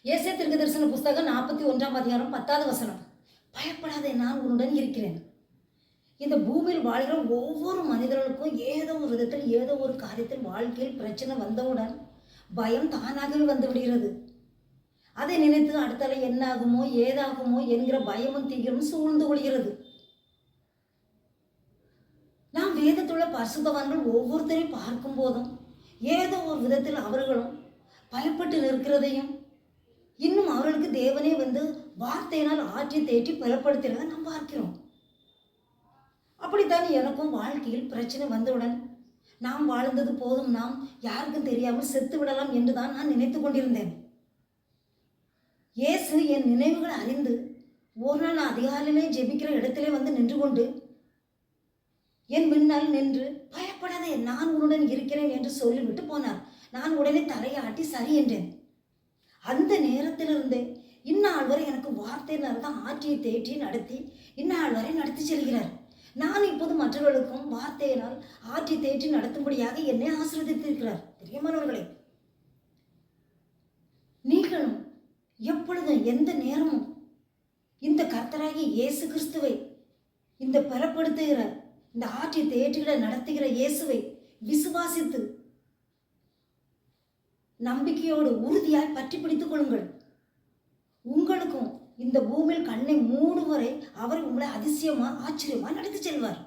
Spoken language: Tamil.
ஏசாயா தீர்க்கதரிசன புஸ்தகம் 41ஆம் அதிகாரம் 10வது வசனம். பயப்படாதே, நான் உன்னுடன் இருக்கிறேன். இந்த பூமியில் வாழ்கிற ஒவ்வொரு மனிதர்களுக்கும் ஏதோ ஒரு விதத்தில் ஏதோ ஒரு காரியத்தில் வாழ்க்கையில் பிரச்சனை வந்தவுடன் பயம் தானாகவே வந்து விடுகிறது. அதை நினைத்து அடுத்தால என்ன ஆகுமோ ஏதாகுமோ என்கிற பயமும் தீவிரமும் சூழ்ந்து கொள்கிறது. நாம் வேதத்துள்ள பரிசுத்தவான்கள் ஒவ்வொருத்தரையும் பார்க்கும் போதும் ஏதோ ஒரு விதத்தில் அவர்களும் பயப்பட்டு நிற்கிறதையும் இன்னும் அவர்களுக்கு தேவனே வந்து வார்த்தையினால் ஆற்றி தேற்றி பலப்படுத்தினதை நாம் பார்க்கிறோம். அப்படித்தான் எனக்கும் வாழ்க்கையில் பிரச்சனை வந்தவுடன் நாம் வாழ்ந்தது போதும், நாம் யாருக்கும் தெரியாமல் செத்து விடலாம் என்று தான் நான் நினைத்து கொண்டிருந்தேன். இயேசு என் நினைவுகளை அறிந்து ஒரு நாள் நான் அதிகாலையிலே ஜெபிக்கிற இடத்திலே வந்து நின்று கொண்டு என் முன்னால் நின்று பயப்படாதே, நான் உன்னுடன் இருக்கிறேன் என்று சொல்லிவிட்டு போனார். நான் உடனே தலையாட்டி சரி என்றேன். அந்த நேரத்திலிருந்தே இந்நாள் வரை எனக்கு வார்த்தையினால் தான் ஆற்றியை தேற்றி நடத்தி இந்நாள் வரை நடத்தி செல்கிறார். நான் இப்போது மற்றவர்களுக்கும் வார்த்தையினால் ஆற்றி தேற்றி நடத்தும்படியாக என்னை ஆசீர்வதித்திருக்கிறார். பிரியமானவர்களே, நீங்களும் எப்பொழுதும் எந்த நேரமும் இந்த கர்த்தராகிய இயேசு கிறிஸ்துவை, இந்த பலப்படுத்துகிற இந்த ஆற்றி தேற்றிகளை நடத்துகிற இயேசுவை விசுவாசித்து நம்பிக்கையோடு உறுதியாய் பற்றி பிடித்துக் கொள்ளுங்கள். உங்களுக்கும் இந்த பூமியில் கண்ணை மூடும் வரை அவர் உங்களை அதிசயமா ஆச்சரியமா நடத்தி செல்வார்.